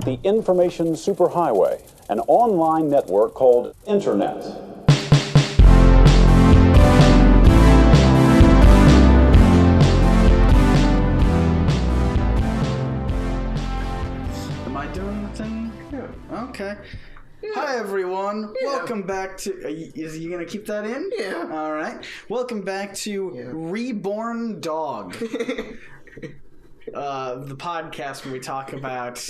the information superhighway, an online network called Internet. Am I doing the thing? Yeah. Okay. Yeah. Hi, everyone. Yeah. Welcome back to... Is you going to keep that in? Yeah. All right. Welcome back to Reborn Dog. The podcast where we talk about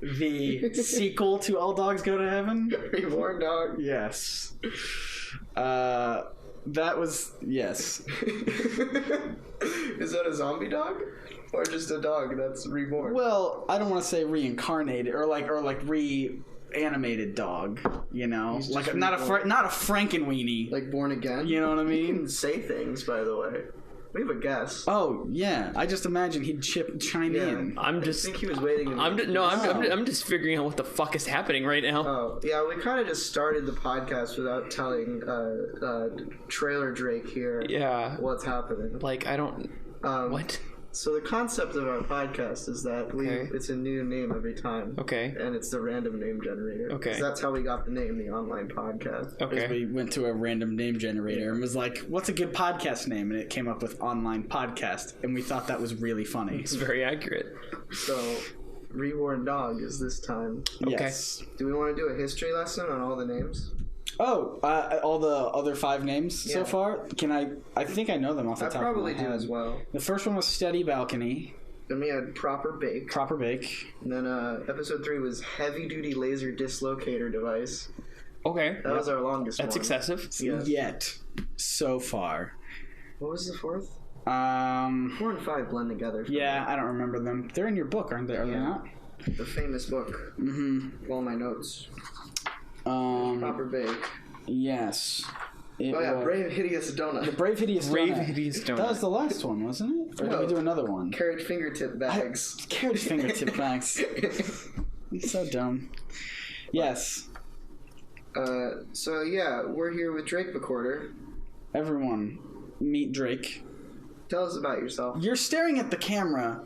the sequel to All Dogs Go to Heaven. Reborn Dog. Yes. That was... Yes. Is that a zombie dog? Or just a dog that's reborn? Well, I don't want to say reincarnated or like reanimated dog, you know? Like not a Frankenweenie. Like born again? You know what I mean? He can say things, by the way. We have a guess. Oh, yeah. I just imagine he'd chime in. I think he was waiting. I'm just figuring out what the fuck is happening right now. Oh, yeah, we kind of just started the podcast without telling TrailerDrake here what's happening. Like, I don't... what? So the concept of our podcast is that it's a new name every time. Okay. And it's the random name generator. Okay. So that's how we got the name, the online podcast. Okay. We went to a random name generator and was like, what's a good podcast name? And it came up with Online Podcast. And we thought that was really funny. It's very accurate. So, Reborn Dog is this time. Okay. Yes. Do we want to do a history lesson on all the names? Oh, all the other 5 names so far? I think I know them off the top of my head. I probably do as well. The first one was Steady Balcony. Then we had Proper Bake. And then episode 3 was Heavy Duty Laser Dislocator Device. Okay. That was our longest one. That's excessive. Yes. Yet. So far. What was the 4th? 4 and 5 blend together. Yeah, I don't remember them. They're in your book, aren't they? Are they not? The famous book. Mm-hmm. All my notes. Proper Bake. Yes. Brave Hideous Donut. The Brave Hideous Donut. That was the last one, wasn't it? Or did we do another one? Carrot fingertip bags. Carrot fingertip bags. He's so dumb. Yes. So yeah, we're here with Drake Recorder. Everyone, meet Drake. Tell us about yourself. You're staring at the camera.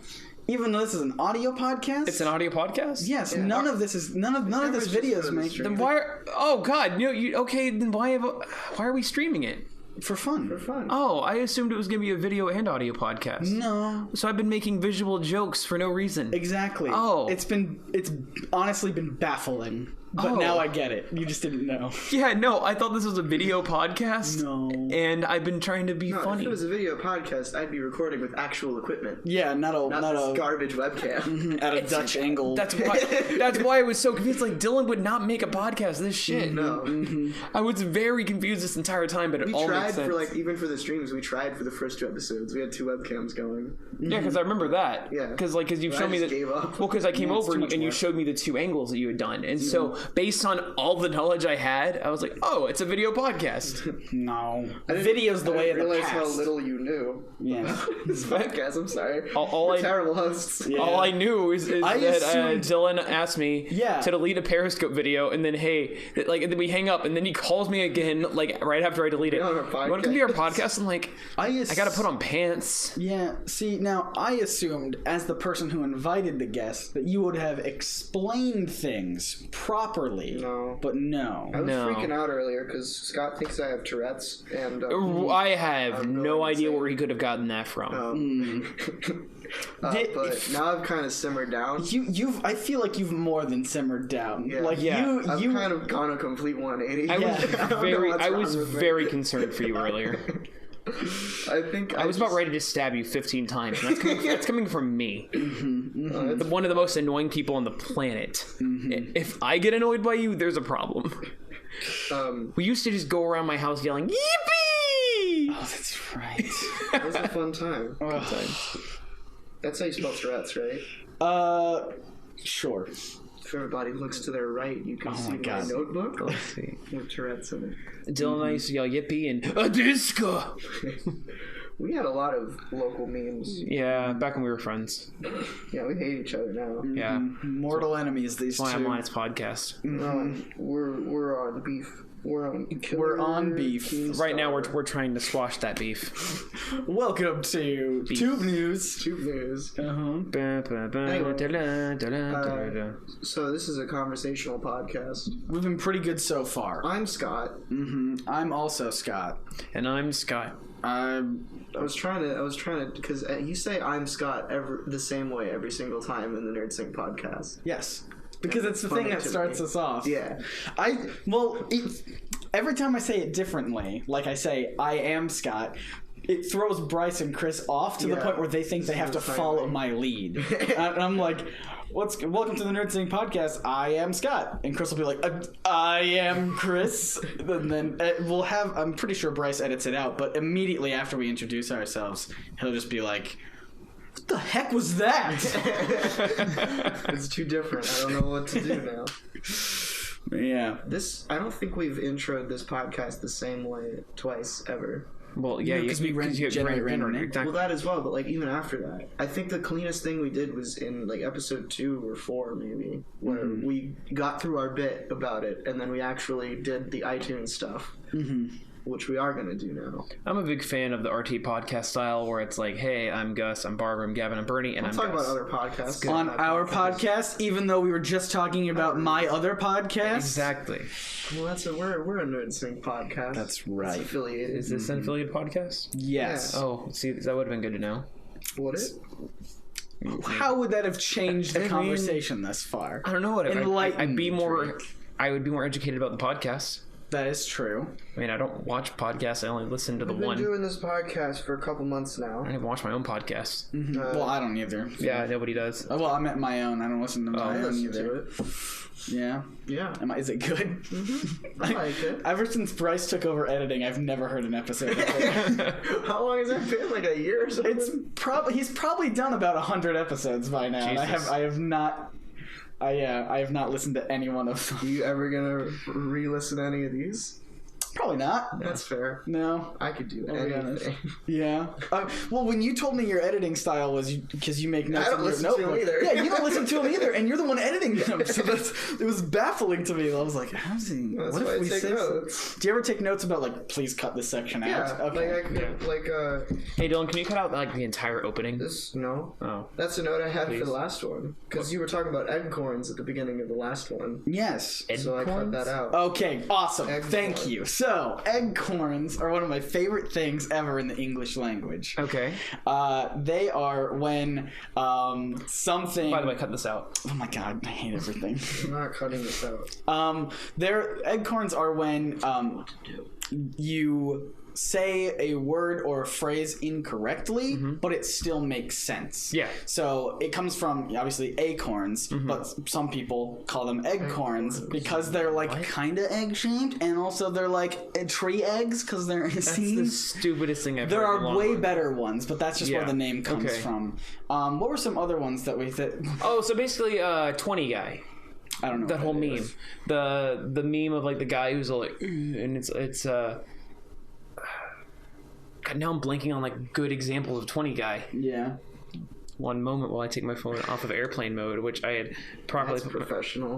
Even though this is an audio podcast, it's an audio podcast. Yes, yeah. None of this video is made. Then why? Oh God, okay. Then why are we streaming it? For fun. Oh, I assumed it was going to be a video and audio podcast. No. So I've been making visual jokes for no reason. Exactly. Oh, it's honestly been baffling. But now I get it. You just didn't know. Yeah, no, I thought this was a video podcast. No. And I've been trying to be funny. If it was a video podcast, I'd be recording with actual equipment. Yeah, not a garbage webcam. At a Dutch angle. That's why I was so confused. Like, Dylan would not make a podcast this shit. No. Mm-hmm. I was very confused this entire time, but it all makes sense. Even for the streams, we tried for the first 2 episodes. We had 2 webcams going. Yeah, because I remember that. Yeah. Because you showed me that. Well, because I came over and you showed me the 2 angles that you had done. And so, based on all the knowledge I had, I was like, oh, it's a video podcast. No. Video's the way of the past. I realized how little you knew. Yeah. This podcast, I'm sorry. Terrible hosts. Yeah. All I knew is that Dylan asked me to delete a Periscope video, and then, and then we hang up, and then he calls me again, right after I delete it. You want to be our podcast? I'm like, I got to put on pants. Yeah. See, now, I assumed, as the person who invited the guest, that you would have explained things properly. No. But no. I was freaking out earlier because Scott thinks I have Tourette's. And I have no idea where he could have gotten that from. But now I've kind of simmered down. I feel like you've more than simmered down. Yeah. I've kind of gone a complete 180. I was very concerned for you earlier. I was about ready to stab you 15 times. And that's coming from me. Mm-hmm, mm-hmm. One of the most annoying people on the planet. Mm-hmm. If I get annoyed by you, there's a problem. We used to just go around my house yelling, "Yippee!" Oh, that's right. That was a fun time. Good time. That's how you spell Tourette's, right? Sure. If everybody looks to their right, you can see my notebook. Let's see. With Tourette's in it. Dylan and I used to yell yippee and a disco. We had a lot of local memes. Yeah, back when we were friends. Yeah, we hate each other now. Yeah. Mortal enemies, these two. That's why I'm on its podcast. We're on beef. We're on beef. Right now, we're trying to squash that beef. Welcome to Beef. Tube News. Tube News. So this is a conversational podcast. We've been pretty good so far. I'm Scott. I'm also Scott. And I'm Scott. I was trying to, because you say I'm Scott the same way every single time in the Nerd Sync podcast. Yes. Because it's the thing that starts us off. Yeah. Every time I say it differently, like I say, I am Scott, it throws Bryce and Chris off to the point where they think they have to follow my lead. And I'm like, welcome to the Nerd Sync podcast. I am Scott. And Chris will be like, I am Chris. And then we'll have, I'm pretty sure Bryce edits it out, but immediately after we introduce ourselves, he'll just be like, what the heck was that? It's too different. I don't know what to do now. Yeah. I don't think we've introed this podcast the same way twice ever. Well, yeah, because we generate random names. Exactly. Well, that as well, but like even after that, I think the cleanest thing we did was in like episode 2 or 4 maybe, where we got through our bit about it, and then we actually did the iTunes stuff. Which we are going to do now. I'm a big fan of the RT podcast style where it's like, hey, I'm Gus, I'm Barbara, I'm Gavin, I'm Bernie, and I'm talk Gus. about other podcasts. On our podcast, even though we were just talking about my other podcast. Exactly. Well, we're a Nerd Sync podcast. That's right. It's affiliated. Is this an affiliated podcast? Yes. Yeah. Oh, see, that would have been good to know. Would it? How would that have changed the conversation thus far? I don't know what Enlighten I would be more educated about the podcast. That is true. I mean, I don't watch podcasts. I only listen to the We've been one. doing this podcast for a couple months now. I don't even watch my own podcast. Well, I don't either. Yeah, nobody does. Well, I meant my own. I don't listen to my own either. To it. Yeah. Yeah. Is it good? I like it. Ever since Bryce took over editing, I've never heard an episode. How long has that been? Like a year or something? He's probably done about 100 episodes by now. And I have not listened to any one of them. Are you ever gonna re-listen to any of these? Probably not. That's fair. No. I could do Oh, anything. Yeah. Well, when you told me your editing style was because you make notes I don't in your listen to notebook. him either. Yeah, you don't listen to him either, and you're the one editing them. So it was baffling to me. I was like, how's he? That's what why if I we take say? notes. Do you ever take notes about like, please cut this section out? Yeah. Okay. Hey, Dylan, can you cut out like the entire opening? No. Oh. That's a note I had Please. for the last one. Because you were talking about eggcorns at the beginning of the last one. Yes. So I cut that out. Okay, awesome. Eggcorn. Thank you. So, eggcorns are one of my favorite things ever in the English language. Okay. They are when something... By the way, cut this out. Oh my god, I hate everything. I'm not cutting this out. Eggcorns are when you say a word or a phrase incorrectly, but it still makes sense. Yeah. So it comes from obviously acorns, but some people call them eggcorns because they're like kind of egg shaped, and also they're like tree eggs because they're That's the stupidest thing I've heard. There are way better ones, but that's just where Yeah. the name comes Okay. from. What were some other ones that we Oh, so basically, 20 guy. I don't know That whole what it meme. is. The meme of like the guy who's all like, and it's God, now I'm blanking on like good examples of 20 guy. Yeah. One moment while I take my phone off of airplane mode, which I had properly That's professional.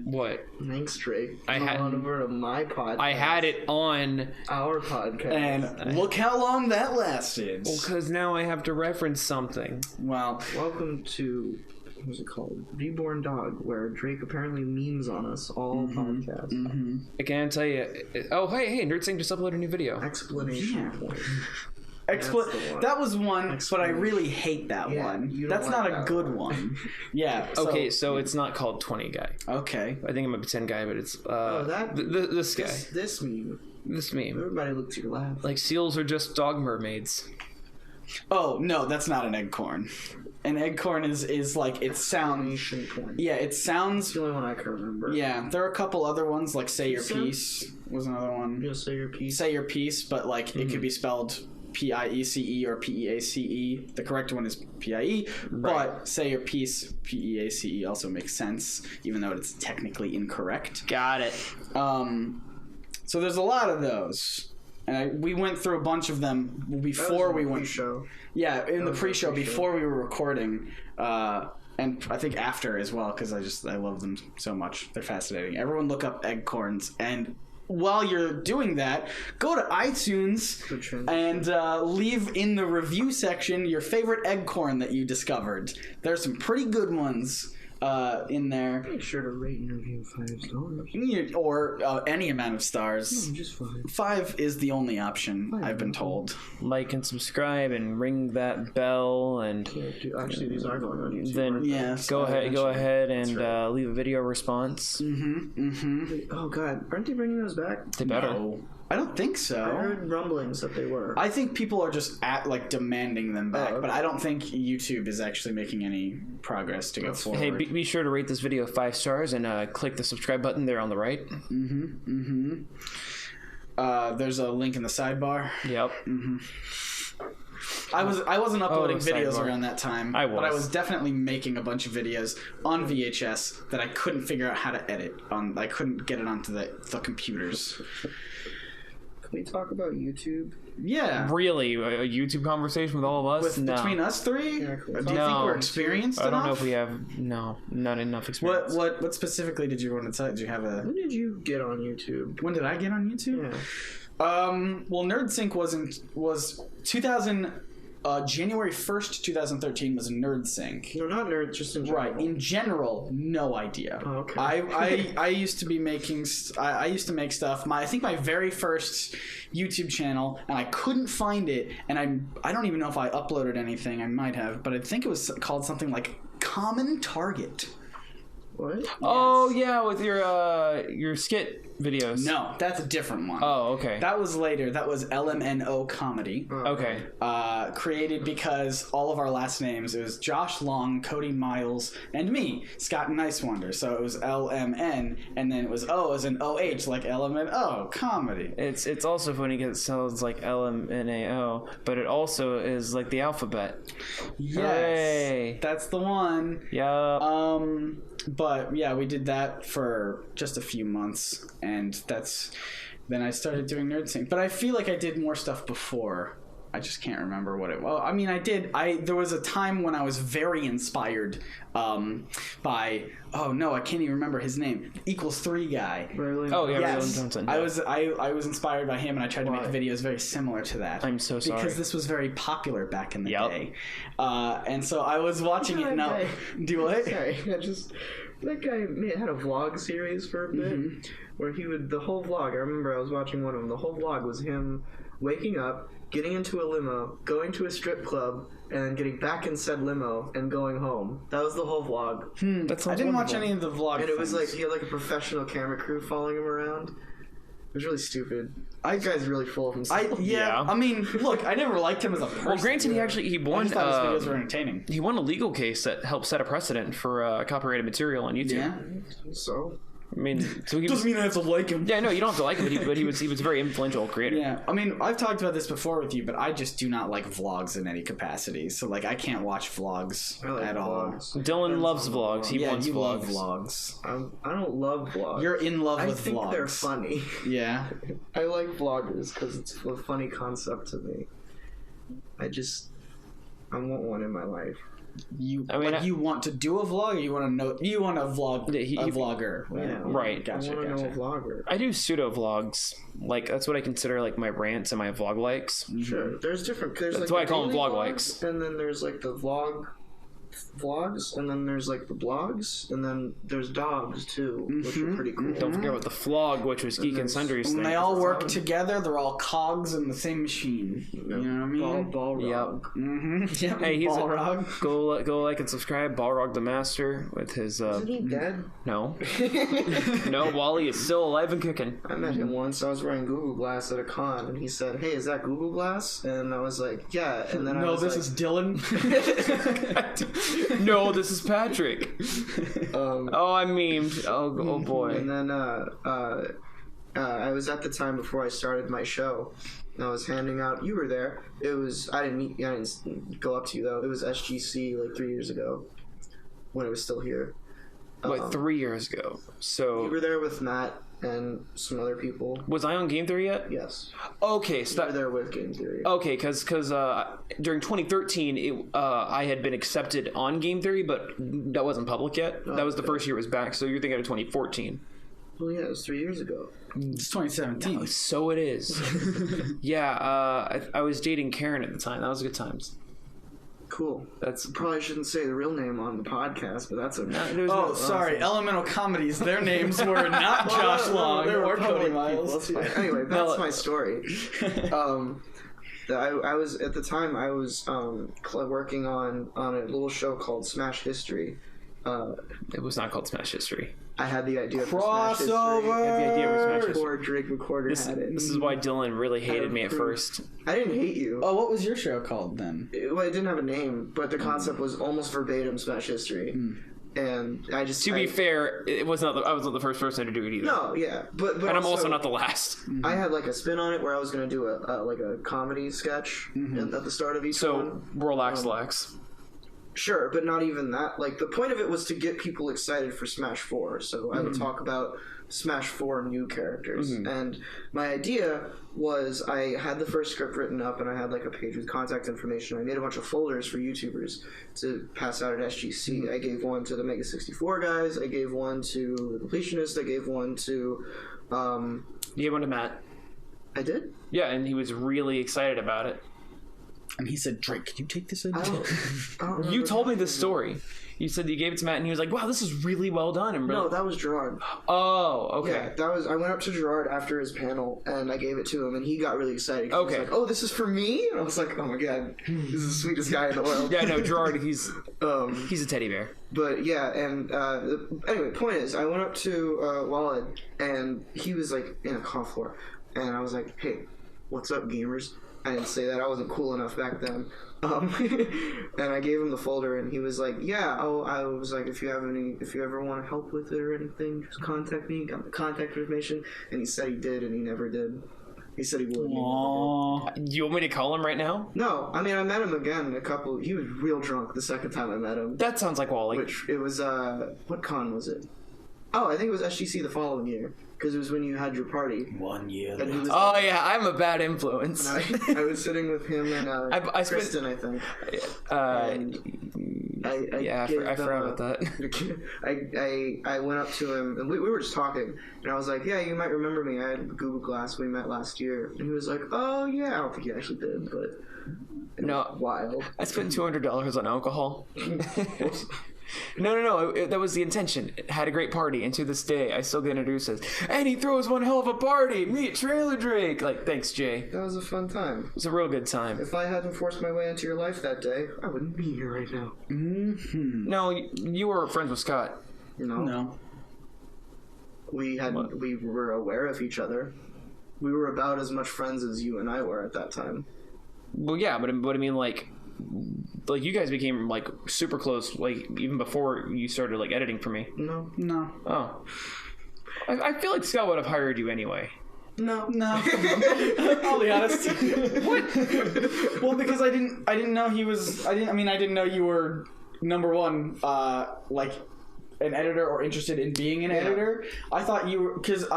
What? Thanks, Drake. I had- on over to my podcast. I had it on. Our podcast. And look how long that lasted. Well, because now I have to reference something. Well, Welcome to... What's it called? Reborn Dog, where Drake apparently memes on us all podcast. I can't tell you. Oh, hey, NerdSync just uploaded a new video. Explanation point. that was one, but I really hate that Yeah, one. you don't That's like not a that good one. Yeah. Okay, so it's not called 20 guy. Okay. I think I'm a pretend guy, but it's that- this guy. This meme. This meme. Everybody look to your left. Like seals are just dog mermaids. Oh no, that's not an eggcorn. An eggcorn is like it sounds. Explanation point. Yeah, it It's sounds. the only one I can remember. Yeah, there are a couple other ones like "Say Your So- Piece" was another one. You'll say your piece. "Say Your Piece," but like it could be spelled Piece or Peace. The correct one is Pie, but "Say Your Piece" Peace also makes sense, even though it's technically incorrect. Got it. So there's a lot of those. And we went through a bunch of them before we went. Show. Yeah, in the was pre-show the pre-show. before we were recording, and I think after as well because I love them so much. They're fascinating. Everyone look up eggcorns, and while you're doing that, go to iTunes and leave in the review section your favorite egg corn that you discovered. There's some pretty good ones in there. Make sure to rate and review 5 stars. Or any amount of stars. No, just 5. 5 is the only option, 5. I've been told. Like and subscribe and ring that bell and Actually, these are going on YouTube. Then go ahead and leave a video response. Oh god, aren't they bringing those back? They better. No. I don't think so. I heard rumblings that they were. I think people are just demanding them back, but I don't think YouTube is actually making any progress to go forward. Hey, be sure to rate this video 5 stars and click the subscribe button there on the right. There's a link in the sidebar. Yep. I wasn't uploading videos around that time, but I was definitely making a bunch of videos on VHS that I couldn't figure out how to edit. I couldn't get it onto the computers. Can we talk about YouTube? Yeah. Really? A YouTube conversation with all of us? Between us three? Yeah, cool. Do you think we're experienced enough? I don't know if we have... No, not enough experience. What specifically did you want to tell? Did you have a... When did you get on YouTube? When did I get on YouTube? Yeah. Well, NerdSync was 2000... January 1st, 2013 was NerdSync. No, not Nerd, just in general. Right. In general, no idea. Oh, okay. I used to be making... I used to make stuff. I think my very first YouTube channel, and I couldn't find it, and I don't even know if I uploaded anything. I might have, but I think it was called something like Common Target. What? Yes. Oh, yeah, with your skit videos. No, that's a different one. Oh, okay. That was later. That was LMNO Comedy. Okay. Created because all of our last names, it was Josh Long, Cody Miles, and me, Scott Nicewonder. So it was LMN, and then it was O as in OH, like LMNO Comedy. It's also funny because it sounds like LMNAO, but it also is like the alphabet. Yes. Hooray. That's the one. Yup. But yeah, we did that for just a few months, and then I started doing NerdSync. But I feel like I did more stuff before. I just can't remember what it was. I mean, there was a time when I was very inspired by, oh no, I can't even remember his name. Equals 3 guy. Really? Oh yeah, yes. Johnson. I was inspired by him, and I tried to make videos very similar to that. I'm so sorry. Because this was very popular back in the day. And so I was watching it. Now, do what? Sorry, that guy had a vlog series for a bit where the whole vlog. I remember I was watching one of them. The whole vlog was him waking up, getting into a limo, going to a strip club, and then getting back in said limo and going home. That was the whole vlog. I didn't watch any of the vlog. And it was like he had like a professional camera crew following him around. It was really stupid. This guy's really full of himself. I mean, look, I never liked him as a person. Well, granted, he won. I just thought his videos were entertaining. He won a legal case that helped set a precedent for copyrighted material on YouTube. Yeah. So. I mean, so he doesn't mean I have to like him. Yeah, no, you don't have to like him, but he was a very influential creator. Yeah, I mean, I've talked about this before with you, but I just do not like vlogs in any capacity. So, like, I can't watch vlogs at all. Dylan loves vlogs. He wants vlogs. Love vlogs. I don't love vlogs. You're in love with vlogs. I think they're funny. Yeah. I like vloggers because it's a funny concept to me. I want one in my life. You want to do a vlog, or you want to vlog a vlogger? Yeah, right. Gotcha. I want to know a vlogger. I do pseudo vlogs. Like that's what I consider like my rants and my vlog likes. Sure. There's different. That's like why I call them vlog likes. And then there's like the vlogs, and then there's like the blogs, and then there's dogs too, which are pretty cool. Don't forget about the flog, which was Geek and Sundry's thing. When they all work together, they're all cogs in the same machine. You know what I mean? Balrog. Yep. Hey, he's Balrog. Go like and subscribe. Balrog the Master with his. Isn't he dead? No. No, Wally is still alive and kicking. I met him once. I was wearing Google Glass at a con, and he said, "Hey, is that Google Glass?" And I was like, "Yeah." And then this is Dylan. No, this is Patrick. I memed. Oh boy. And then I was at the time before I started my show. And I was handing out. You were there. It was. I didn't go up to you though. It was SGC like 3 years ago, when it was still here. 3 years ago? So you were there with Matt and some other people. Was I on Game Theory yet? Yes. Okay, so you were there with Game Theory. Okay, because during 2013, I had been accepted on Game Theory, but that wasn't public yet. That was the first year it was back. So you're thinking of 2014. Well, yeah, it was 3 years ago. It's 2017. No, so it is. Yeah, I was dating Karen at the time. That was good times. Cool. That's probably shouldn't say the real name on the podcast, but that's okay. Sorry. Elemental Comedies. Their names were not Josh Long or Cody Miles. Anyway, that's my story. I was at the time I was working on a little show called Smash History. It was not called Smash History. I had the idea for Crossover. Smash History. I had the idea for Smash History. Before Drake McCorder had it. This is why Dylan really hated me at first. I didn't hate you. Oh, what was your show called then? It didn't have a name, but the concept was almost verbatim Smash History. And I just... To be fair, I was not the first person to do it either. No, yeah. But and I'm also not the last. I had like a spin on it where I was going to do a comedy sketch at the start of each one. So, relax. Sure, but not even that. Like, the point of it was to get people excited for Smash 4. So I would talk about Smash 4 new characters. And my idea was I had the first script written up and I had like a page with contact information. I made a bunch of folders for YouTubers to pass out at SGC. I gave one to the Mega 64 guys. I gave one to the Completionist. I gave one to... You gave one to Matt. I did? Yeah, and he was really excited about it. And he said, Drake, can you take this idea? I don't you told me this story. You said you gave it to Matt, and he was like, wow, this is really well done. And no, that was Gerard. Oh, okay. Yeah, I went up to Gerard after his panel, and I gave it to him, and he got really excited. Okay. He was like, oh, this is for me? And I was like, oh my god, this is the sweetest guy in the world. Yeah, no, Gerard, he's a teddy bear. But yeah, and anyway, point is, I went up to Walid, and he was like in a conf floor, and I was like, hey, what's up, gamers? I didn't say that. I wasn't cool enough back then. And I gave him the folder, and he was like, yeah. I was like, if you ever want to help with it or anything, just contact me. Got my contact information. And he said he did, and he never did. He said he would. Do you want me to call him right now? No. I mean, I met him again he was real drunk the second time I met him. That sounds like Wally. Which, it was, what con was it? Oh, I think it was SGC the following year. Because it was when you had your party. 1 year. Yeah, I'm a bad influence. I was sitting with him and Kristen, I think. I forgot about that. I went up to him, and we were just talking, and I was like, yeah, you might remember me. I had Google Glass. We met last year. And he was like, oh, yeah. I don't think he actually did, but... No. Wild. I spent $200 on alcohol. No. That was the intention. It had a great party, and to this day, I still get introduced as, and he throws one hell of a party. Meet TrailerDrake. Like, thanks, Jay. That was a fun time. It was a real good time. If I hadn't forced my way into your life that day, I wouldn't be here right now. No, you were friends with Scott. No. We were aware of each other. We were about as much friends as you and I were at that time. Well, yeah, but I mean, like you guys became like super close, like even before you started like editing for me. No. Oh, I feel like Scott would have hired you anyway. No. I'll be honest. What? Well, because I didn't know he was. I didn't know you were number one. Like. An editor or interested in being an editor. I thought you were, because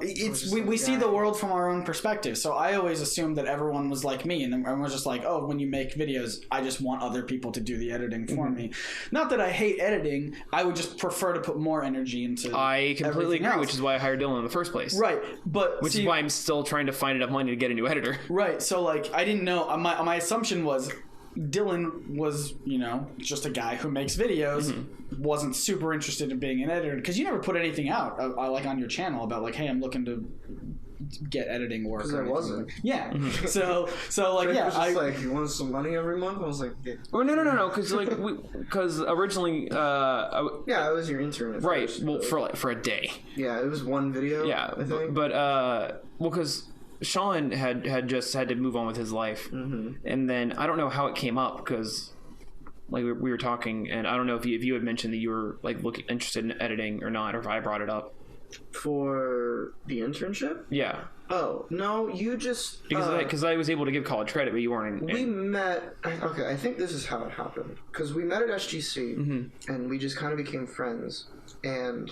it's we see the world from our own perspective, so I always assumed that everyone was like me, and everyone was just like, oh, when you make videos, I just want other people to do the editing for me. Not that I hate editing, I would just prefer to put more energy into I completely agree, else. Which is why I hired Dylan in the first place. Right, but which is why I'm still trying to find enough money to get a new editor. Right, so like I didn't know, my assumption was Dylan was, just a guy who makes videos, wasn't super interested in being an editor, because you never put anything out, like on your channel about like, hey, I'm looking to get editing work. Because I wasn't. Yeah. So like, yeah. I was just like, you want some money every month? I was like, yeah. Oh, no, because originally, I was your intern. Right. First, well, for a day. Yeah, it was one video. Yeah, I think. But because Sean had just had to move on with his life, and then I don't know how it came up, because like we were talking, and I don't know if you had mentioned that you were like interested in editing or not, or if I brought it up for the internship. Yeah. Oh no, you just because I was able to give college credit, but you weren't. We met. Okay, I think this is how it happened, because we met at SGC, and we just kind of became friends, and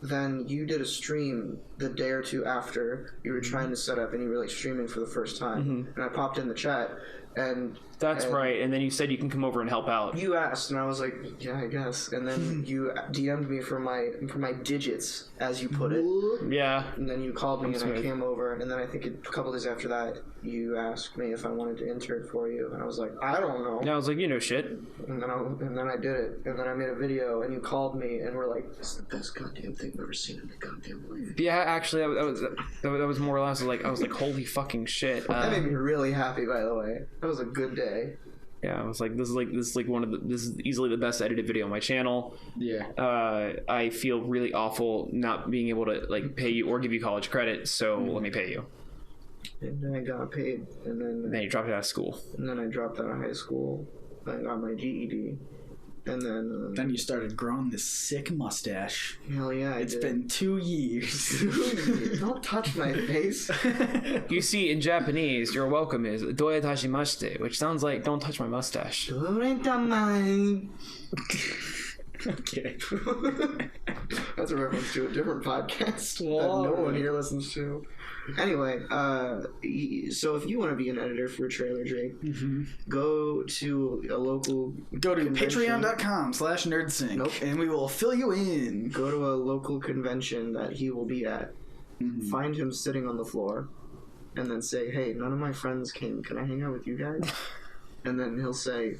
then you did a stream the day or two after you were trying to set up and you were like streaming for the first time, and I popped in the chat, and that's right. And then you said you can come over and help out. You asked, and I was like, yeah, I guess. And then you DM'd me for my digits, as you put it. Yeah. And then you called me, and I came over. And then I think a couple days after that, you asked me if I wanted to intern for you, and I was like, I don't know. And I was like, you know shit. And then I did it, and then I made a video, and you called me, and we're like, this is the best goddamn thing I've ever seen in my goddamn life. Yeah, actually, that was more or less I was like, holy fucking shit. That made me really happy, by the way. That was a good day. Yeah, I was like, this is easily the best edited video on my channel. Yeah. I feel really awful not being able to like pay you or give you college credit, so let me pay you. And then I got paid, and then you dropped out of school. And then I dropped out of high school. I got my GED, and then you started growing this sick mustache. Hell yeah, it's been 2 years. 2 years. Don't touch my face. You see, in Japanese, your welcome is "doe tashimashite," which sounds like "don't touch my mustache." Okay. That's a reference to a different podcast that no one here listens to. Anyway, so if you want to be an editor for TrailerDrake, go to a local patreon.com/nerdsync and we will fill you in. Go to a local convention that he will be at. Find him sitting on the floor and then say, hey, none of my friends came. Can I hang out with you guys? And then he'll say,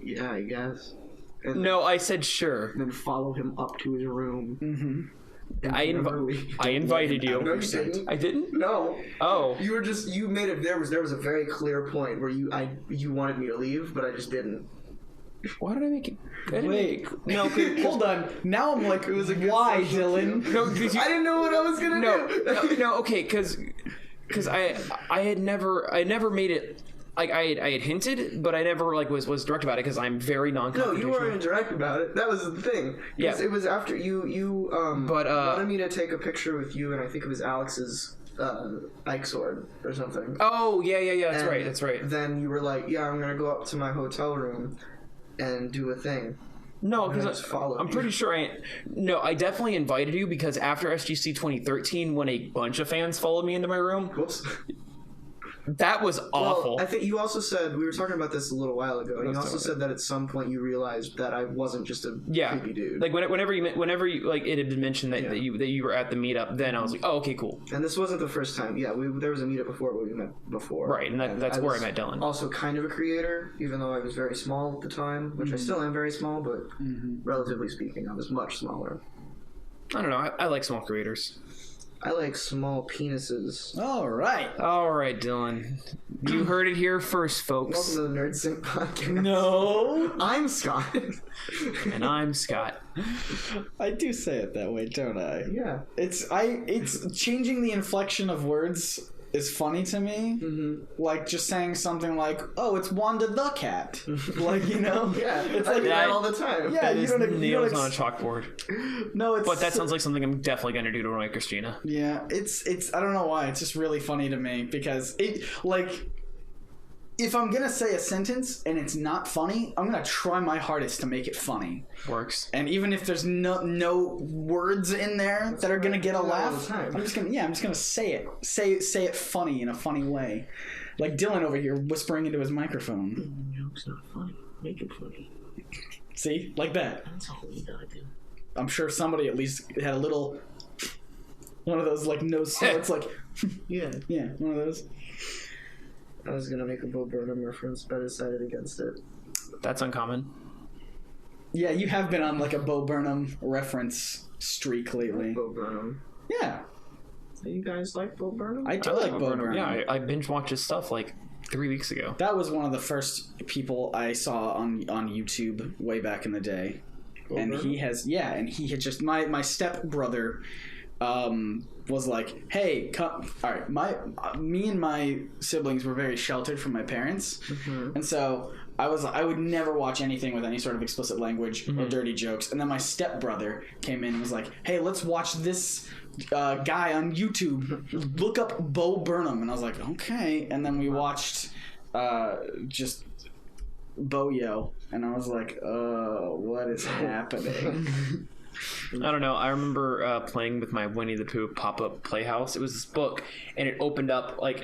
yeah, I guess. And no, I said sure. And then follow him up to his room. I invited you. No, you didn't. I didn't? No. Oh. You made it. There was a very clear point where you wanted me to leave, but I just didn't. Why did I make it? Wait. No, hold on. Now I'm like, why, Dylan? No, I didn't know what I was gonna do. No, okay, because I had never made it. Like I had hinted, but I never was direct about it because I'm very non-confrontational. No, you weren't direct about it. That was the thing. Yeah, it was after you wanted me to take a picture with you, and I think it was Alex's Ike sword or something. Oh yeah. That's right. Then you were like, yeah, I'm gonna go up to my hotel room and do a thing. No, because I'm pretty sure I definitely invited you because after SGC 2013, when a bunch of fans followed me into my room. Whoops. That was awful. Well, I think you also said, we were talking about this a little while ago, and you also said that at some point you realized that I wasn't just a creepy dude. Like whenever you like it had been mentioned that you were at the meetup, then I was like, oh, okay, cool. And this wasn't the first time. Yeah, there was a meetup before, but we met before. Right, and that's where I met Dylan. Also kind of a creator, even though I was very small at the time, which I still am very small, but relatively speaking, I was much smaller. I don't know. I like small creators. I like small penises. All right, Dylan. You heard it here first, folks. Welcome to the NerdSync podcast. No, I'm Scott. And I'm Scott. I do say it that way, don't I? Yeah. It's changing the inflection of words is funny to me. Like just saying something like, "Oh, it's Wanda the cat." Like, you know? Yeah, it's like that all the time. Yeah, you don't nails on a chalkboard. No, but that sounds like something I'm definitely gonna do to my Christina. Yeah, it's I don't know why. It's just really funny to me because it if I'm gonna say a sentence and it's not funny, I'm gonna try my hardest to make it funny. Works. And even if there's no words in there that are gonna get a laugh, I'm just gonna say it. Say it funny in a funny way. Like Dylan over here whispering into his microphone. The joke's not funny. Make it funny. See? Like that. That's all we gotta do. I'm sure somebody at least had a little one of those like nose snorts like yeah, one of those. I was gonna make a Bo Burnham reference, but I decided against it. That's uncommon. Yeah, you have been on like a Bo Burnham reference streak lately. Bo Burnham. Yeah. So you guys like Bo Burnham? I do like Bo Burnham. Yeah, I binge watched his stuff like 3 weeks ago. That was one of the first people I saw on YouTube way back in the day. And he had just my stepbrother was like, hey, come. All right, me and my siblings were very sheltered from my parents, and so I would never watch anything with any sort of explicit language or dirty jokes. And then my stepbrother came in and was like, hey, let's watch this guy on YouTube. Look up Bo Burnham. And I was like, okay. And then we watched just Bo-Yo, and I was like, what is happening? I don't know. I remember playing with my Winnie the Pooh pop-up playhouse. It was this book, and it opened up like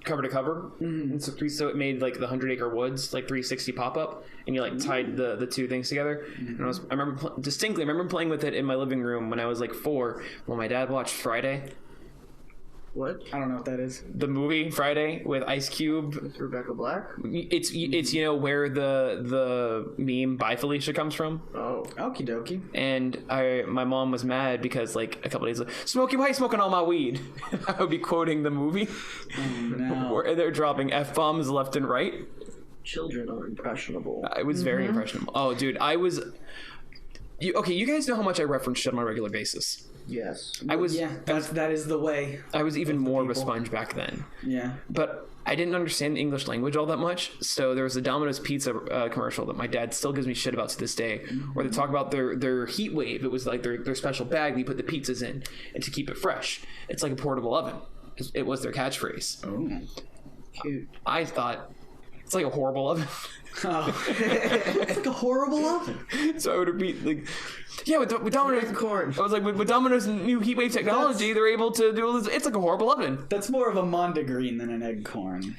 cover to cover. And so it made like the 100 Acre Woods like 360 pop-up, and you like tied the two things together. And I remember distinctly playing with it in my living room when I was like 4 when my dad watched Friday. What? I don't know what that is. The movie Friday with Ice Cube. With Rebecca Black? It's you know where the meme "Bye Felicia" comes from. Oh, okie dokie. And my mom was mad because like a couple days later, Smokey, why are you smoking all my weed? I would be quoting the movie. No. Where they're dropping F-bombs left and right. Children are impressionable. I was very impressionable. Oh, dude, I was. You guys know how much I reference shit on a regular basis. Yes. That is the way. I was even more of a sponge back then. Yeah. But I didn't understand the English language all that much. So there was a Domino's Pizza commercial that my dad still gives me shit about to this day, where they talk about their heat wave. It was like their special bag that you put the pizzas in and to keep it fresh. It's like a portable oven. It was their catchphrase. Oh. Cute. I thought it's like a horrible oven. Oh. It's like a horrible oven. So I would repeat like, yeah, with Domino's corn. I was like, with Domino's new heat wave technology, they're able to do all this. It's like a horrible oven. That's more of a mondegreen than an eggcorn.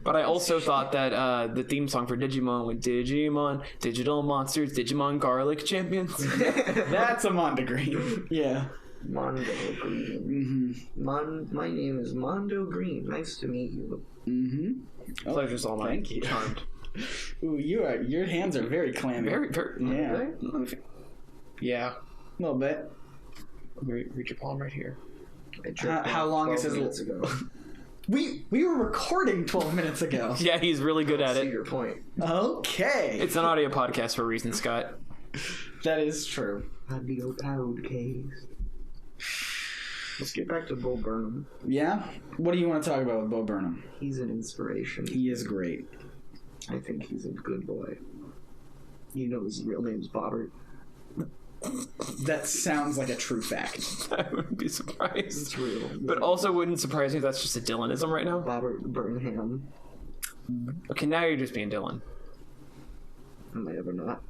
But I also thought that the theme song for Digimon with Digimon, Digital Monsters, Digimon Garlic Champions. That's a mondegreen. Yeah. Mondo Green. My name is Mondo Green. Nice to meet you. Pleasure's all mine. Thank you. Charmed. Ooh, your hands are very clammy. Very. Yeah. Yeah. A little bit. Reach your palm right here. How long is his minutes ago? We were recording 12 minutes ago. Yeah, he's really good at See it. your point. Okay. It's an audio podcast for a reason, Scott. That is true. Audio podcast. Let's get back to Bo Burnham. Yeah? What do you want to talk about with Bo Burnham? He's an inspiration. He is great. I think he's a good boy. You know his real name's Bobbert. That sounds like a true fact. I wouldn't be surprised. It's real. But also wouldn't surprise me if that's just a Dylanism right now. Bobbert Burnham. Okay, now you're just being Dylan. Am I ever not?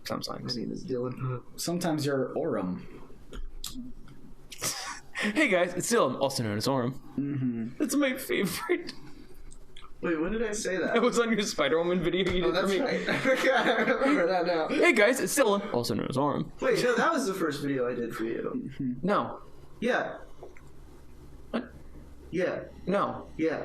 Sometimes. My name is Dylan. Sometimes you're Orem. Hey guys, it's Dylan, also known as Orem. That's my favorite. Wait, when did I say that? It was on your Spider-Woman video you did that's for me. right. I remember that now. Hey guys, it's Dylan, also known as Orem. Wait, no, that was the first video I did for you. No. Yeah. What? Yeah. No. Yeah.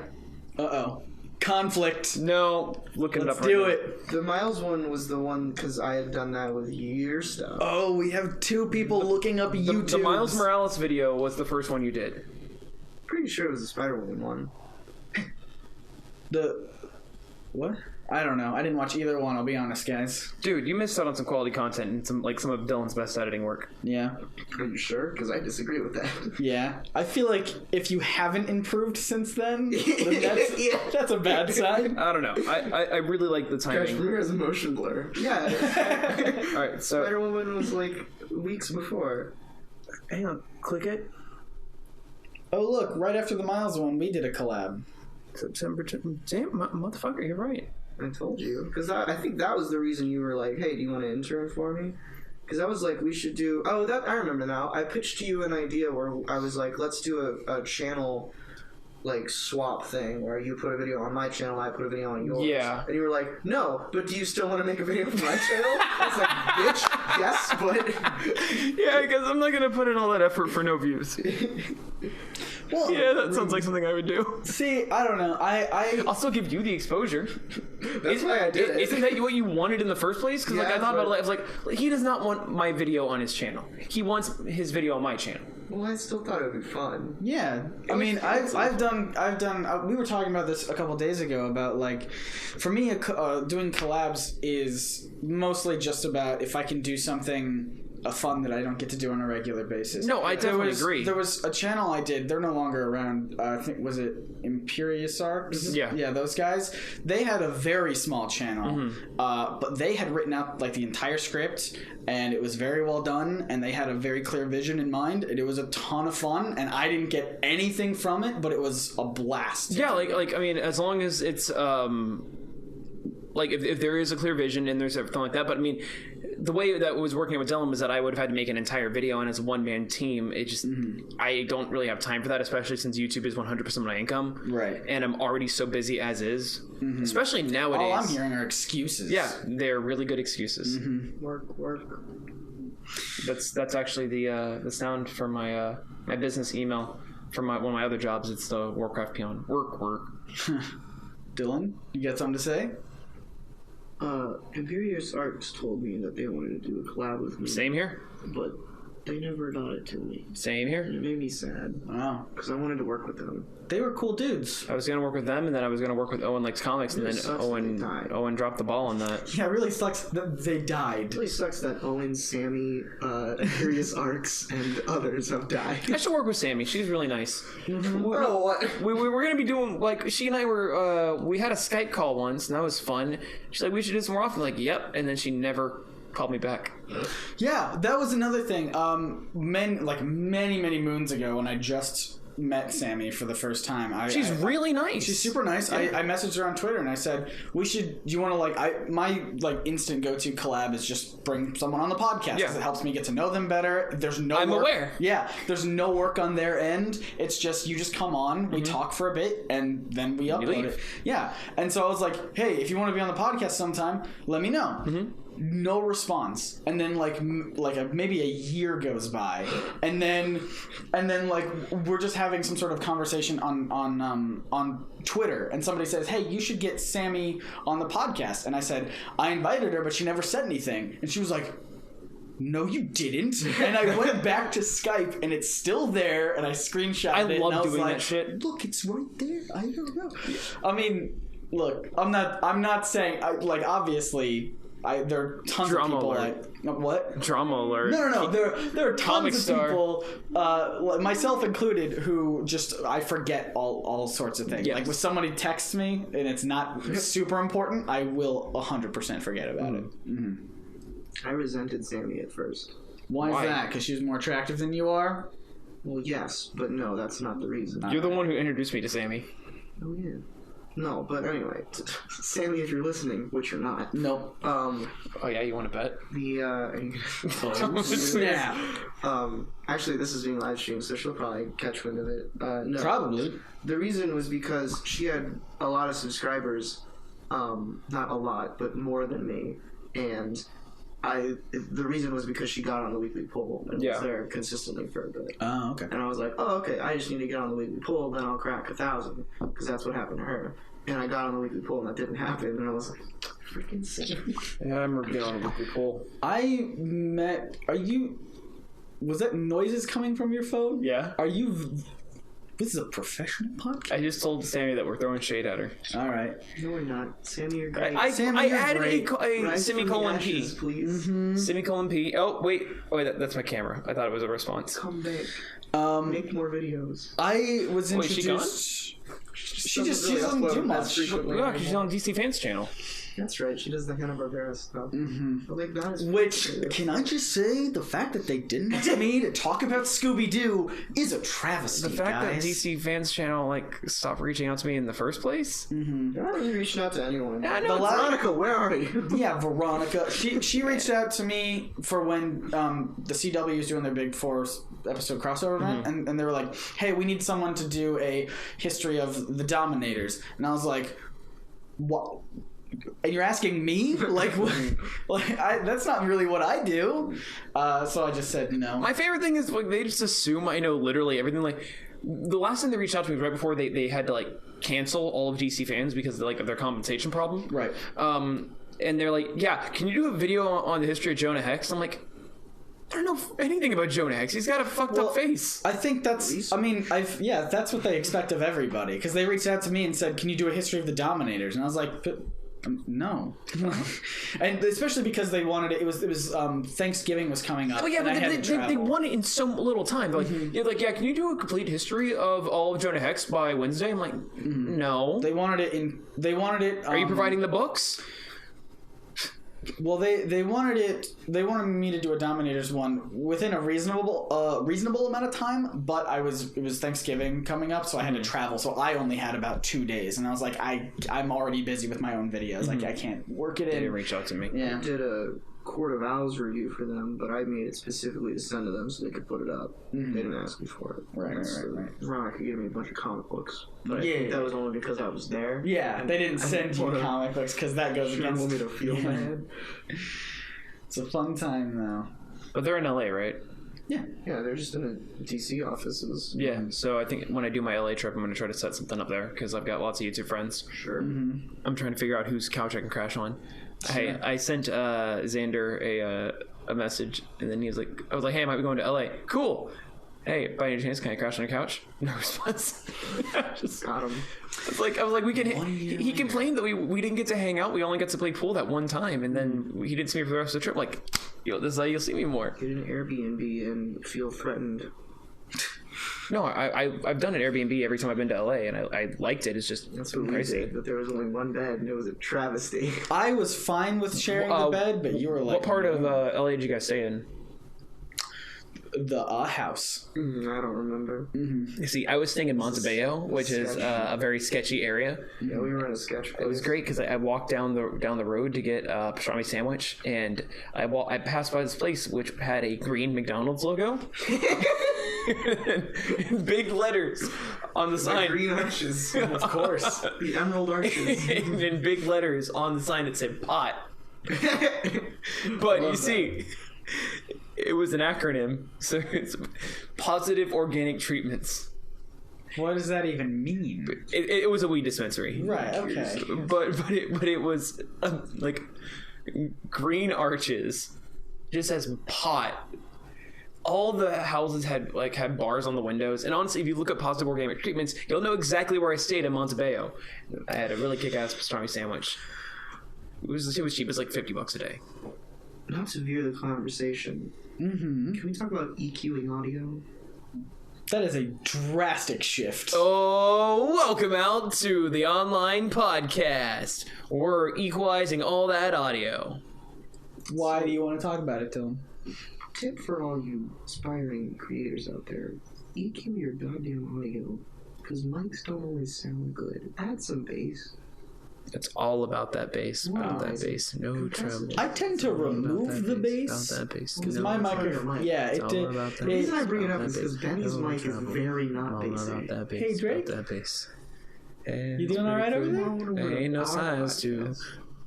Uh-oh. Conflict. No. Looking it up Let's right do now. it. The Miles one was the one because I had done that with your stuff. Oh, we have two people looking up YouTube. The Miles Morales video was the first one you did. Pretty sure it was the Spider-Woman one. What? I don't know. I didn't watch either one, I'll be honest, guys. Dude, you missed out on some quality content and some of Dylan's best editing work. Yeah. Are you sure? Because I disagree with that. Yeah. I feel like if you haven't improved since then that's a bad sign. I don't know. I really like the timing. Crash Blue has a motion blur. Yeah. Alright, so... Spider-Woman was like weeks before. Hang on. Click it. Oh, look. Right after the Miles one, we did a collab. September... Damn, motherfucker, you're right. I told you. Because I think that was the reason you were like, hey, do you want to intern for me? Because I was like, we should do... Oh, that I remember now. I pitched to you an idea where I was like, let's do a channel like swap thing where you put a video on my channel, I put a video on yours. Yeah. And you were like, no, but do you still want to make a video for my channel? I was like, bitch, yes, but... Yeah, because I'm not going to put in all that effort for no views. Well, yeah, that sounds like something I would do. See, I don't know. I'll still give you the exposure. That's why I did it. Isn't that what you wanted in the first place? Because Yeah, I thought about it. I was like, he does not want my video on his channel. He wants his video on my channel. Well, I still thought it would be fun. Yeah, I mean, I've done. We were talking about this a couple days ago about like, for me, doing collabs is mostly just about if I can do something fun that I don't get to do on a regular basis. No, I definitely agree. There was a channel I did. They're no longer around. I think was it Imperious Arcs? Yeah, those guys. They had a very small channel, but they had written out like the entire script, and it was very well done. And they had a very clear vision in mind. And it was a ton of fun, and I didn't get anything from it, but it was a blast. Yeah, like I mean, as long as it's like if there is a clear vision and there's everything like that. But I mean, the way that was working with Dylan was that I would have had to make an entire video, and as a one-man team, it just I don't really have time for that, especially since YouTube is 100% my income. Right. And I'm already so busy as is, especially nowadays. All I'm hearing are excuses. Yeah, they're really good excuses. Work. That's actually the sound for my my business email from one of my other jobs. It's the Warcraft peon. Work. Dylan, you got something to say? Imperious Arcs told me that they wanted to do a collab with me. Same here. But they never got it to me. Same here. And it made me sad. Wow. Because I wanted to work with them. They were cool dudes. I was going to work with them, and then I was going to work with Owen Likes Comics, and then Owen dropped the ball on that. Yeah, it really sucks that they died. It really sucks that Owen, Sammy, Imperious Arcs, and others have died. I should work with Sammy. She's really nice. We were going to be doing, like, she and I were, we had a Skype call once, and that was fun. She's like, we should do this more often. Like, yep. And then she never called me back. Yeah, that was another thing. Many moons ago, when I just met Sammy for the first time, she's really nice. She's super nice. Yeah. I messaged her on Twitter and I said, do you want to my instant go-to collab is just bring someone on the podcast because it helps me get to know them better. I'm aware. Yeah, there's no work on their end. It's just you just come on, we talk for a bit, and then we upload it. Yeah, and so I was like, hey, if you want to be on the podcast sometime, let me know. No response, and then maybe a year goes by, and then we're just having some sort of conversation on Twitter, and somebody says, hey, you should get Sammy on the podcast, and I said I invited her, but she never said anything, and she was like, no, you didn't. And I went back to Skype, and it's still there, and I screenshotted it. I love doing that shit. Look, it's right there. I don't know. I mean, look, I'm not saying obviously. There are tons of people. What? Drama alert. No. There are tons of people, myself included, who just I forget all sorts of things. Yes. Like when somebody texts me and it's not super important, I will 100% forget about it. I resented Sammy at first. Why is that? Because she's more attractive than you are? Well, yes, but no, that's not the reason. You're the one who introduced me to Sammy. Oh yeah. No, but anyway, Sammy, if you're listening, which you're not. Nope. Oh yeah, you want to bet? Actually, this is being live streamed, so she'll probably catch wind of it. No. Probably. The reason was because she had a lot of subscribers, not a lot, but more than me, and the reason was because she got on the weekly poll and was there consistently for a bit. Oh, okay. And I was like, oh, okay, I just need to get on the weekly poll, then I'll crack 1,000, because that's what happened to her. And I got on the weekly poll, and that didn't happen, and I was like, freaking sick. Yeah, I remember getting on the weekly poll. Was that noises coming from your phone? Yeah. This is a professional podcast? I just told Sammy that we're throwing shade at her. All right. No, we're not. Sammy, you're great. I added a semicolon P. Ashes, please. Semicolon P. Oh, wait, that's my camera. I thought it was a response. Come back. Make more videos. I was introduced... She doesn't do much. Yeah, because she's on DC Fans channel. That's right. She does the Hanna-Barbera stuff. Can I just say, the fact that they didn't get me to talk about Scooby-Doo is a travesty, The fact that DC Fans channel stopped reaching out to me in the first place. You're not really reaching out to anyone. Yeah, no, Veronica, where are you? Yeah, Veronica. She reached out to me for when the CW is doing their big 4-episode crossover event, and they were like, hey, we need someone to do a history of the Dominators. And I was like, what? And you're asking me? That's not really what I do. So I just said no. My favorite thing is they just assume I know literally everything. The last time they reached out to me was right before they had to cancel all of DC Fans because of their compensation problem. Right. And they're like, yeah, can you do a video on the history of Jonah Hex? I'm like, I don't know anything about Jonah Hex. He's got a fucked up face. I think that's... that's what they expect of everybody. Because they reached out to me and said, can you do a history of the Dominators? And I was like... No. And especially because they wanted it. It was Thanksgiving was coming up. Oh yeah, but they want it in so little time. They're like, can you do a complete history of all of Jonah Hex by Wednesday? I'm like, no. They wanted it. Are you providing the books? Well, they wanted me to do a Dominators one within a reasonable amount of time, but it was Thanksgiving coming up, so I had to travel, so I only had about 2 days, and I was like, I'm already busy with my own videos, like I can't work it in. They didn't reach out to me. Yeah. I did a Court of Owls review for them, but I made it specifically to send to them so they could put it up. They didn't ask me for it. Right. Ron could give me a bunch of comic books, but I think that was only because I was there. Yeah, they didn't send you comic books because that goes against. Want me to feel bad. It's a fun time though. But they're in LA, right? Yeah, they're just in the DC offices. Yeah, so I think when I do my LA trip, I'm going to try to set something up there because I've got lots of YouTube friends. Sure. I'm trying to figure out whose couch I can crash on. I sent Xander a message, and then I was like, hey, I might be going to LA. Cool. Hey, by any chance, can I crash on your couch? No response. Just got him. I was like, we can. He complained that we didn't get to hang out. We only got to play pool that one time, and then he didn't see me for the rest of the trip. Like, this is how you'll see me more. Get an Airbnb and feel threatened. No, I've done an Airbnb every time I've been to LA, and I liked it. It's just that's what crazy. We did, but there was only one bed, and it was a travesty. I was fine with sharing the bed, but you were like, what part of LA did you guys stay in? The house. I don't remember. You see, I was staying in Montebello, which is a very sketchy area. Yeah, we were in a sketch place. It was great because I walked down the road to get a pastrami sandwich, and I passed by this place which had a green McDonald's logo. In big letters on the sign. Green arches. Of course. The emerald arches. In big letters on the sign it said pot. But you see, it was an acronym, so it's Positive Organic Treatments. What does that even mean? It was a weed dispensary. Right, okay. But it was like green arches, just as pot. All the houses had bars on the windows, and honestly, if you look at Positive Organic Treatments, you'll know exactly where I stayed in Montebello. I had a really kick-ass pastrami sandwich. It was cheap. It was like $50 a day. Not to veer the conversation. Can we talk about EQing audio? That is a drastic shift. Oh, welcome out to the online podcast. We're equalizing all that audio. Why do you want to talk about it, Tom? Tip for all you aspiring creators out there: EQ your goddamn audio, because mics don't always sound good. Add some bass. It's all about that bass. About that bass. No trouble. I tend to remove the bass. About that bass. Because my microphone. Yeah, it did. The reason I bring it up is because Benny's mic is very not bassy. Hey, Drake. That bass. You doing alright over there? Ain't no signs to.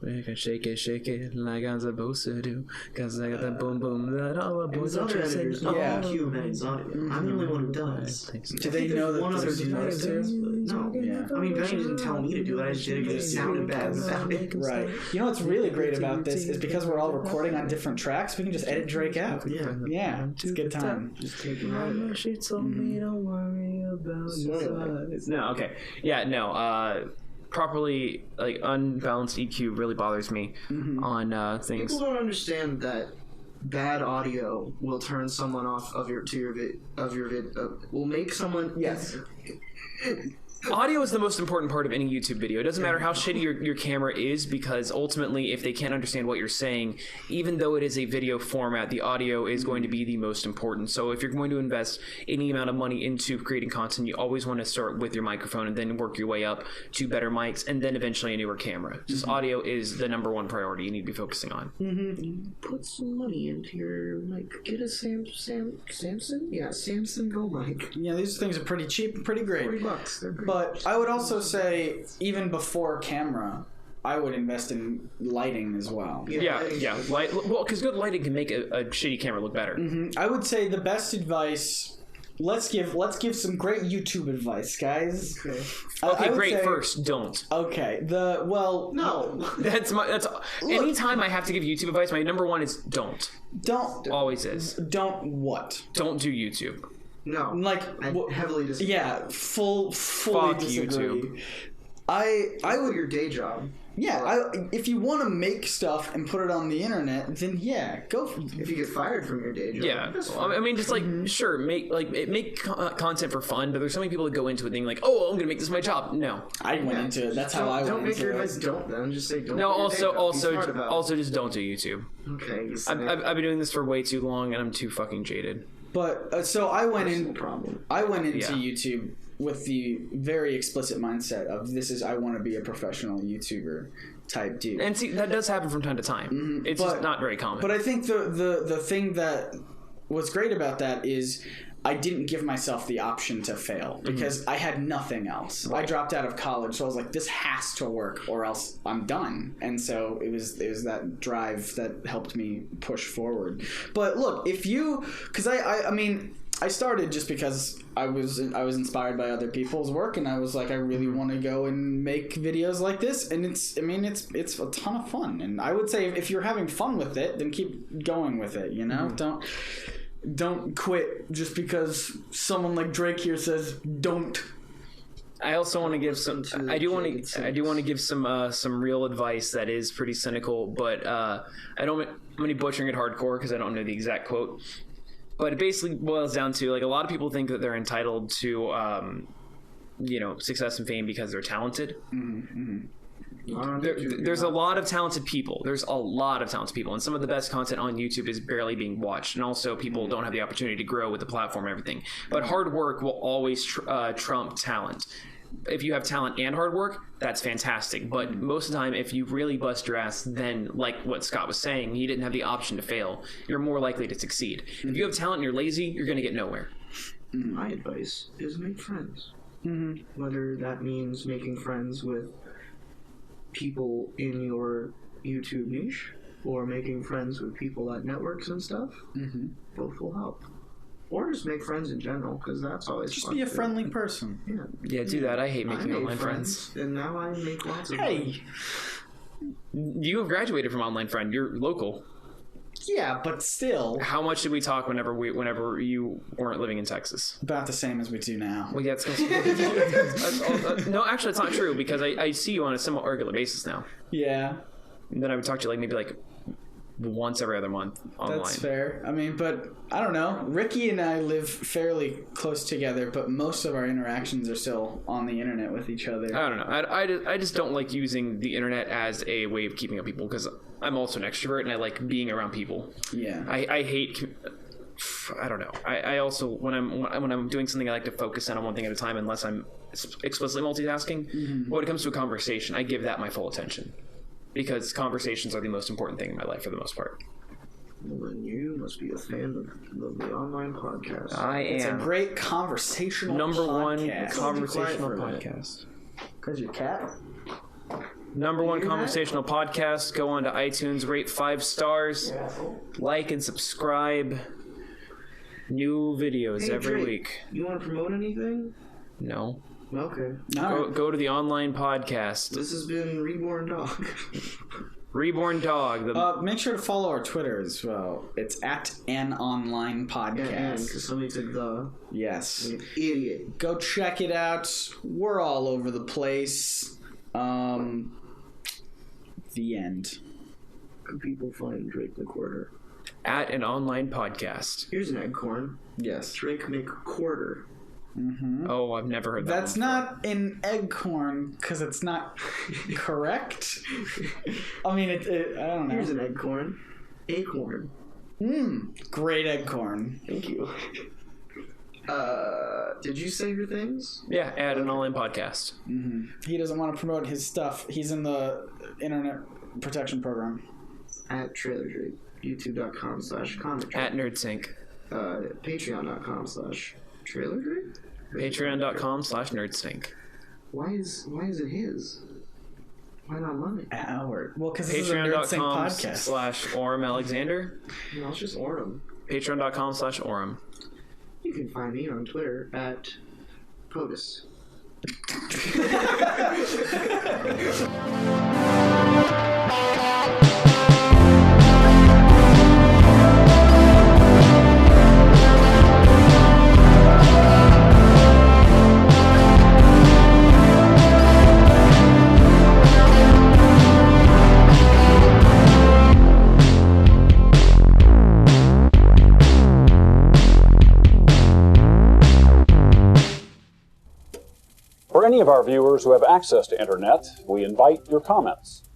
We can shake it like I'm supposed to do. Cause I got that boom boom that all the boys are chasing. Yeah. EQ Benny's audio. I'm the only one who does. Do they know that one other dude does too? No. Yeah. I mean, Benny didn't tell me to do it. I just did it because it sounded bad without it. Right. You know what's really great about this is because we're all recording on different tracks, we can just edit Drake out. Yeah. It's a good time. Just take him out. She told me don't worry about your size. No, okay. Yeah, no. Properly unbalanced EQ really bothers me on things. People don't understand that bad audio will turn someone off of your vid. Will make someone Audio is the most important part of any YouTube video. It doesn't matter how shitty your camera is, because ultimately, if they can't understand what you're saying, even though it is a video format, the audio is going to be the most important. So if you're going to invest any amount of money into creating content, you always want to start with your microphone and then work your way up to better mics and then eventually a newer camera. Just audio is the number one priority you need to be focusing on. Put some money into your mic. Get a Samsung? Yeah, Samsung Go mic. Yeah, these things are pretty cheap and pretty great. $40. They're great. But I would also say, even before camera, I would invest in lighting as well. Yeah. Well, because good lighting can make a shitty camera look better. I would say the best advice. Let's give some great YouTube advice, guys. Okay, great. First, don't. Okay. No. That's anytime I have to give YouTube advice, my number one is don't. Don't. Always is. Don't what? Don't do YouTube. No. I heavily disagree. Yeah, fully Fuck disagree. YouTube. I would your day job. Yeah, if you want to make stuff and put it on the internet, then yeah, go. If you get fired from your day job, I mean, just like sure, make content for fun, but there's so many people that go into it thinking like, oh, I'm gonna make this my job. No, I went into it. That's how I went into it. Don't make your advice. Don't then just say don't. No, also just don't do YouTube. Okay. I've been doing this for way too long, and I'm too fucking jaded. But so I went into YouTube with the very explicit mindset of I want to be a professional YouTuber type dude. And see, that does happen from time to time. Mm-hmm. It's just not very common. But I think the thing that was great about that is I didn't give myself the option to fail because I had nothing else. Right. I dropped out of college, so I was like, this has to work or else I'm done. And so it was that drive that helped me push forward. But look, because I mean, I started just because I was inspired by other people's work, and I was like, I really want to go and make videos like this, and it's a ton of fun. And I would say if you're having fun with it, then keep going with it. You know, don't quit just because someone like Drake here says don't. I also want to give some. I do want to give some real advice that is pretty cynical, but I'm gonna be butchering it hardcore because I don't know the exact quote. But it basically boils down to like a lot of people think that they're entitled to, success and fame because they're talented. There's a lot of talented people. There's a lot of talented people, and some of the best content on YouTube is barely being watched, and also people don't have the opportunity to grow with the platform and everything. But hard work will always trump talent. If you have talent and hard work, that's fantastic. But most of the time, if you really bust your ass, then like what Scott was saying, he didn't have the option to fail. You're more likely to succeed. If you have talent and you're lazy, you're going to get nowhere. My advice is make friends. Whether that means making friends with people in your YouTube niche or making friends with people at networks and stuff, both will help. Or just make friends in general, because that's always just fun. Be a friendly person. Yeah, do that. I hate making online friends. And now I make lots of Hey! You have graduated from Online Friend. You're local. Yeah, but still. How much did we talk whenever you weren't living in Texas? About the same as we do now. Well, yeah, no, actually, it's not true, because I see you on a somewhat regular basis now. Yeah. And then I would talk to you maybe once every other month online. That's fair. I mean, but I don't know. Ricky and I live fairly close together, but most of our interactions are still on the internet with each other. I don't know. I just don't like using the internet as a way of keeping up people, because I'm also an extrovert and I like being around people. Yeah. I hate. I don't know. I also when I'm doing something, I like to focus in on one thing at a time, unless I'm explicitly multitasking. But when it comes to a conversation, I give that my full attention. Because conversations are the most important thing in my life for the most part. Well, then you must be a fan of the online podcast. I am. It's a great conversational Number podcast. 1 conversational podcast. Because your cat? Number 1 conversational podcast. Go on to iTunes, rate 5 stars, like and subscribe. New videos every week. You want to promote anything? No. Okay. Go to the online podcast. This has been Reborn Dog. Reborn Dog. Make sure to follow our Twitter as well. It's at an online podcast. Because somebody said the. Yes. Like an idiot. Go check it out. We're all over the place. The end. Can people find Drake McQuarter? At an online podcast. Here's an eggcorn. Yes. Drake McQuarter. Oh, I've never heard that. That's not an eggcorn because it's not correct. I mean, I don't know. Here's an eggcorn. Acorn. Great eggcorn. Thank you. Did you say your things? Yeah, at an online podcast. He doesn't want to promote his stuff. He's in the Internet Protection Program. At TrailerDrake. YouTube.com/comic. At NerdSync. Patreon.com/TrailerDrake. Patreon.com/NerdSync. Why is it his? Why not mine? Our. Well, because this is a NerdSync podcast. Patreon.com/Orem Alexander. No, it's just Orem. Patreon.com/Orem. You can find me on Twitter at POTUS. For any of our viewers who have access to internet, we invite your comments.